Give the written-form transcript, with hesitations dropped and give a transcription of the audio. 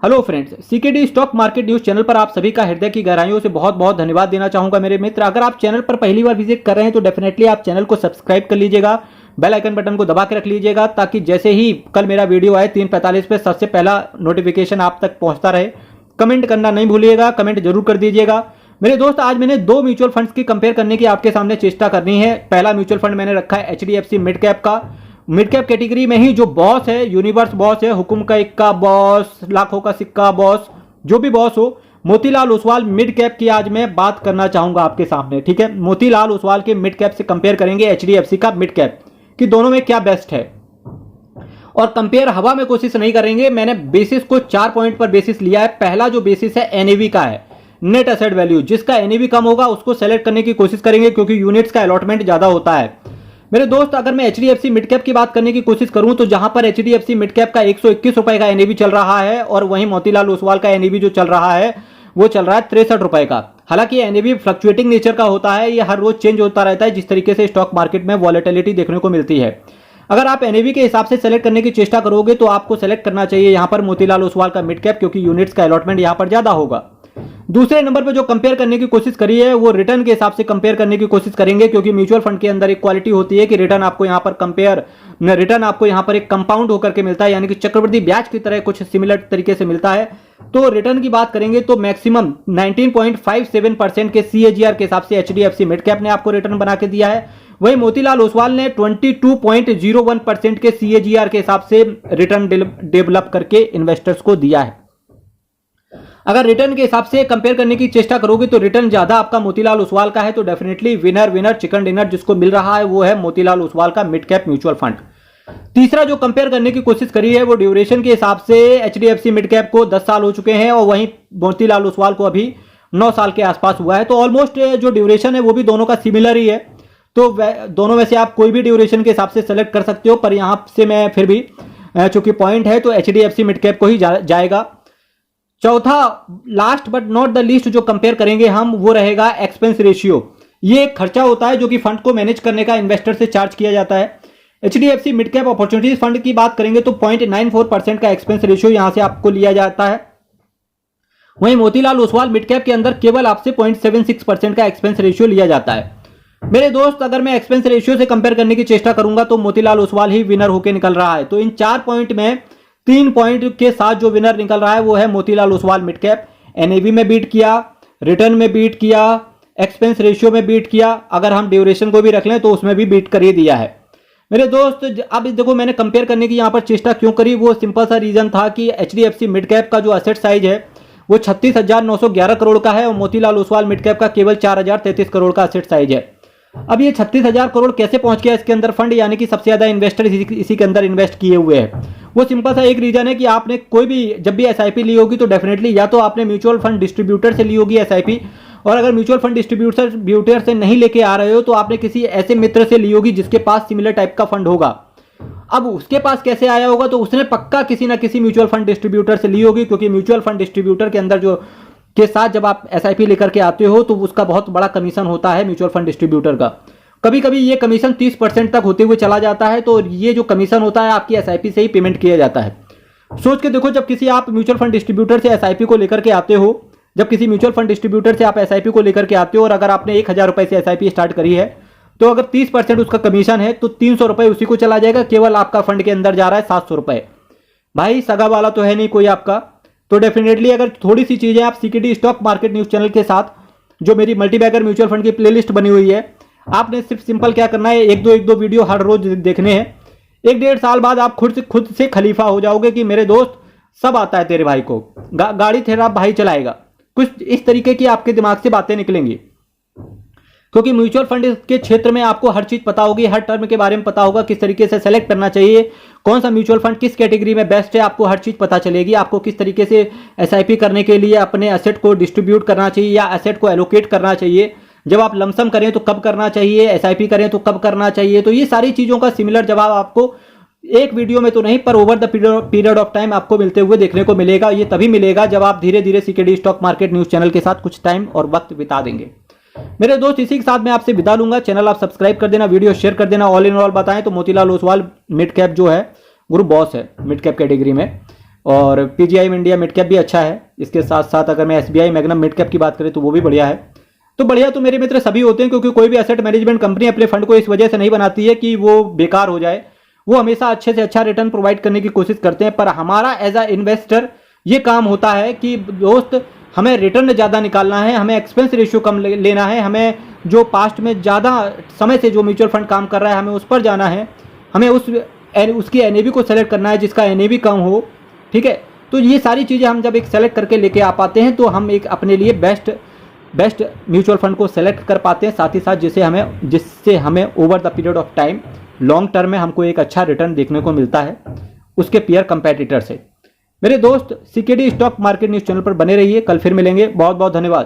Hello friends, CKD stock market news channel पर आप सभी का हृदय की गहराइयों से बहुत बहुत धन्यवाद देना चाहूंगा मेरे मित्र। अगर आप चैनल पर पहली बार विजिट कर रहे हैं तो डेफिनेटली आप चैनल को सब्सक्राइब कर लीजिएगा, बेल आइकन बटन को दबा के रख लीजिएगा ताकि जैसे ही कल मेरा वीडियो आए 3:45 पे सबसे पहला नोटिफिकेशन आप तक पहुंचता रहे। कमेंट करना नहीं भूलिएगा, कमेंट जरूर कर दीजिएगा। मेरे दोस्त, आज मैंने दो म्यूचुअल फंड्स की कंपेयर करने की आपके सामने चेष्टा करनी है। पहला म्यूचुअल फंड मैंने रखा है एचडीएफसी मिड कैप का। मिड कैप कैटेगरी में ही जो बॉस है, यूनिवर्स बॉस है, हुकुम का इक्का बॉस, लाखों का सिक्का बॉस, जो भी बॉस हो, मोतीलाल ओसवाल मिड कैप की आज मैं बात करना चाहूंगा आपके सामने। ठीक है, मोतीलाल ओसवाल के मिड कैप से कंपेयर करेंगे एचडीएफसी का मिड कैप कि दोनों में क्या बेस्ट है। और कंपेयर हवा में कोशिश नहीं करेंगे। मैंने बेसिस को 4 पॉइंट पर बेसिस लिया है। पहला जो बेसिस है एनएवी का है, नेट एसेट वैल्यू। जिसका एनएवी कम होगा उसको सेलेक्ट करने की कोशिश करेंगे क्योंकि यूनिट्स का अलॉटमेंट ज्यादा होता है। मेरे दोस्त, अगर मैं एचडीएफसी मिड कैप की बात करने की कोशिश करूं तो जहां पर एचडीएफसी मिड कैप का 121 रुपए का एनएवी चल रहा है और वहीं मोतीलाल ओसवाल का एनएवी जो चल रहा है वो चल रहा है 63 रुपए का। हालांकि एनएवी फ्लक्चुएटिंग नेचर का होता है, ये हर रोज चेंज होता रहता है जिस तरीके से स्टॉक मार्केट में वॉलेटिलिटी देखने को मिलती है। अगर आप एनएवी के हिसाब से सेलेक्ट करने की चेष्टा करोगे तो आपको सेलेक्ट करना चाहिए यहां पर मोतीलाल ओसवाल का मिड कैप, क्योंकि यूनिट्स का अलॉटमेंट यहां पर ज्यादा होगा। दूसरे नंबर पर जो कंपेयर करने की कोशिश करी है वो रिटर्न के हिसाब से कंपेयर करने की कोशिश करेंगे, क्योंकि म्यूचुअल फंड के अंदर एक क्वालिटी होती है कि रिटर्न आपको यहां पर एक कंपाउंड होकर के मिलता है, यानी कि चक्रवृद्धि ब्याज की तरह कुछ सिमिलर तरीके से मिलता है। तो रिटर्न की बात करेंगे तो मैक्सिमम 19.57% के सीएजीआर के हिसाब से एचडीएफसी मिड कैप ने आपको रिटर्न बना के दिया है। वहीं मोतीलाल ओसवाल ने 22.01% के सीएजीआर के हिसाब से रिटर्न डेवलप करके इन्वेस्टर्स को दिया है। अगर रिटर्न के हिसाब से कंपेयर करने की चेष्टा करोगे तो रिटर्न ज्यादा आपका मोतीलाल ओसवाल का है, तो डेफिनेटली विनर चिकन डिनर जिसको मिल रहा है वो है मोतीलाल ओसवाल का मिड कैप म्यूचुअल फंड। तीसरा जो कंपेयर करने की कोशिश करी है वो ड्यूरेशन के हिसाब से एचडीएफसी मिड कैप को 10 साल हो चुके हैं और वहीं मोतीलाल ओसवाल को अभी 9 साल के आसपास हुआ है। तो ऑलमोस्ट जो ड्यूरेशन है वो भी दोनों का सिमिलर ही है। तो दोनों में से आप कोई भी ड्यूरेशन के हिसाब से सेलेक्ट कर सकते हो, पर यहां से मैं फिर भी चूंकि पॉइंट है तो एचडीएफसी मिड कैप को ही जाएगा। चौथा, last but not the least जो कंपेयर करेंगे हम वो रहेगा एक्सपेंस रेशियो। ये एक खर्चा होता है जो कि फंड को मैनेज करने का इन्वेस्टर से चार्ज किया जाता है। HDFC mid cap opportunities fund की बात करेंगे तो 0.94% का एक्सपेंस रेशियो यहां से आपको लिया जाता है। वहीं मोतीलाल ओसवाल मिड कैप के अंदर केवल आपसे 0.76% का एक्सपेंस रेशियो लिया जाता है। मेरे दोस्त, अगर मैं एक्सपेंस रेशियो से कंपेयर करने की चेष्टा करूंगा तो मोतीलाल ओसवाल ही विनर होकर निकल रहा है। तो इन 4 पॉइंट में 3 पॉइंट के साथ जो विनर निकल रहा है वो है Motilal Oswal mid cap. NAV में बीट किया, रिटर्न में बीट किया, एक्सपेंस रेशियो में बीट किया, अगर हम ड्यूरेशन को भी रख लें तो उसमें भी बीट कर ही दिया है। मेरे दोस्त, अब देखो मैंने कंपेयर करने की यहां पर चेष्टा क्यों करी, वो सिंपल सा रीजन था कि एचडीएफसी मिड कैप का जो असेट साइज है वो 36,911 करोड़ का है और मोतीलाल ओसवाल मिड कैप का केवल 4,033 करोड़ का असेट साइज है। अब ये 36,000 करोड़ कैसे पहुंच गया इसके अंदर फंड, यानी कि सबसे ज्यादा इन्वेस्टर इसी के अंदर इन्वेस्ट किए हुए हैं। वो सिंपल सा एक रीजन है कि आपने कोई भी जब भी एसआईपी ली होगी तो डेफिनेटली या तो आपने म्यूचुअल फंड डिस्ट्रीब्यूटर से ली होगी एसआईपी, और अगर म्यूचुअल फंड डिस्ट्रीब्यूटर से नहीं लेके आ रहे हो तो आपने किसी ऐसे मित्र से ली होगी जिसके पास सिमिलर टाइप का फंड होगा। अब उसके पास कैसे आया होगा, तो उसने पक्का किसी ना किसी म्यूचुअल फंड डिस्ट्रीब्यूटर से ली होगी, क्योंकि म्यूचुअल फंड डिस्ट्रीब्यूटर के अंदर जो के साथ जब आप एसआईपी लेकर के आते हो तो उसका बहुत बड़ा कमीशन होता है म्यूचुअल फंड डिस्ट्रीब्यूटर का। कभी कभी ये कमीशन 30% तक होते हुए चला जाता है, तो ये जो कमीशन होता है आपकी एसआईपी से ही पेमेंट किया जाता है। सोच के देखो, जब किसी आप म्यूचुअल फंड डिस्ट्रीब्यूटर से एसआईपी को लेकर के आते हो, जब किसी म्यूचुअल फंड डिस्ट्रीब्यूटर से आप एसआईपी को लेकर के आते हो और अगर आपने 1,000 रुपए से एसआईपी स्टार्ट करी है तो अगर 30% उसका कमीशन है तो 300 रुपए उसी को चला जाएगा। केवल आपका फंड के अंदर जा रहा है 700 रुपए। भाई सगा वाला तो है नहीं कोई आपका। तो डेफिनेटली अगर थोड़ी सी चीजें आप CKD stock market news channel के साथ, जो मेरी मल्टीबैगर म्यूचुअल फंड की प्लेलिस्ट बनी हुई है, आपने सिर्फ सिंपल क्या करना है, एक दो वीडियो हर रोज देखने हैं। 1-1.5 साल बाद आप खुद से खलीफा हो जाओगे कि मेरे दोस्त सब आता है तेरे भाई को, गाड़ी तेरा भाई चलाएगा। कुछ इस तरीके की आपके दिमाग से बातें निकलेंगी, क्योंकि म्यूचुअल फंड के क्षेत्र में आपको हर चीज पता होगी, हर टर्म के बारे में पता होगा, किस तरीके से सेलेक्ट करना चाहिए, कौन सा म्यूचुअल फंड किस कैटेगरी में बेस्ट है, आपको हर चीज पता चलेगी। आपको किस तरीके से एसआईपी करने के लिए अपने एसेट को डिस्ट्रीब्यूट करना चाहिए या एसेट को एलोकेट करना चाहिए। जब आप लमसम करें तो कब करना चाहिए, एसआईपी करें तो कब करना चाहिए। तो ये सारी चीजों का सिमिलर जवाब आपको एक वीडियो में तो नहीं पर over the period of time आपको मिलते हुए देखने को मिलेगा। ये तभी मिलेगा जब आप धीरे धीरे CKD stock market news channel के साथ कुछ टाइम और वक्त बिता देंगे। मेरे दोस्त, इसी के साथ मैं आपसे विदा लूंगा। चैनल आप सब्सक्राइब कर देना, वीडियो शेयर कर देना। ऑल इन ऑल बताएं तो मोतीलाल ओसवाल मिड कैप जो है ग्रुप बॉस है मिड कैप कैटेगरी में। और पीजीआई इंडिया मिड कैप भी अच्छा है। इसके साथ साथ अगर मैं एसबीआई मैग्नम मिड कैप की बात करें तो वो भी बढ़िया है। तो बढ़िया तो मेरे मित्र सभी होते हैं, क्योंकि कोई भी एसेट मैनेजमेंट कंपनी अपने फंड को इस वजह से नहीं बनाती है कि वो बेकार हो जाए। वो हमेशा अच्छे से अच्छा रिटर्न प्रोवाइड करने की कोशिश करते हैं। पर हमारा एज अ इन्वेस्टर ये काम होता है कि दोस्त हमें रिटर्न ज़्यादा निकालना है, हमें एक्सपेंस रेशियो कम लेना है, हमें जो पास्ट में ज़्यादा समय से जो म्यूचुअल फंड काम कर रहा है हमें उस पर जाना है, हमें उसकी एनएवी को सेलेक्ट करना है जिसका एनएवी कम हो। ठीक है, तो ये सारी चीज़ें हम जब एक सेलेक्ट करके लेके आ पाते हैं तो हम एक अपने लिए बेस्ट म्यूचुअल फंड को सेलेक्ट कर पाते हैं, साथ ही साथ जिससे हमें over the period of time long term में हमको एक अच्छा रिटर्न देखने को मिलता है उसके पीयर कंपेटिटर से। मेरे दोस्त CKD stock market news channel पर बने रहिए, कल फिर मिलेंगे। बहुत बहुत धन्यवाद।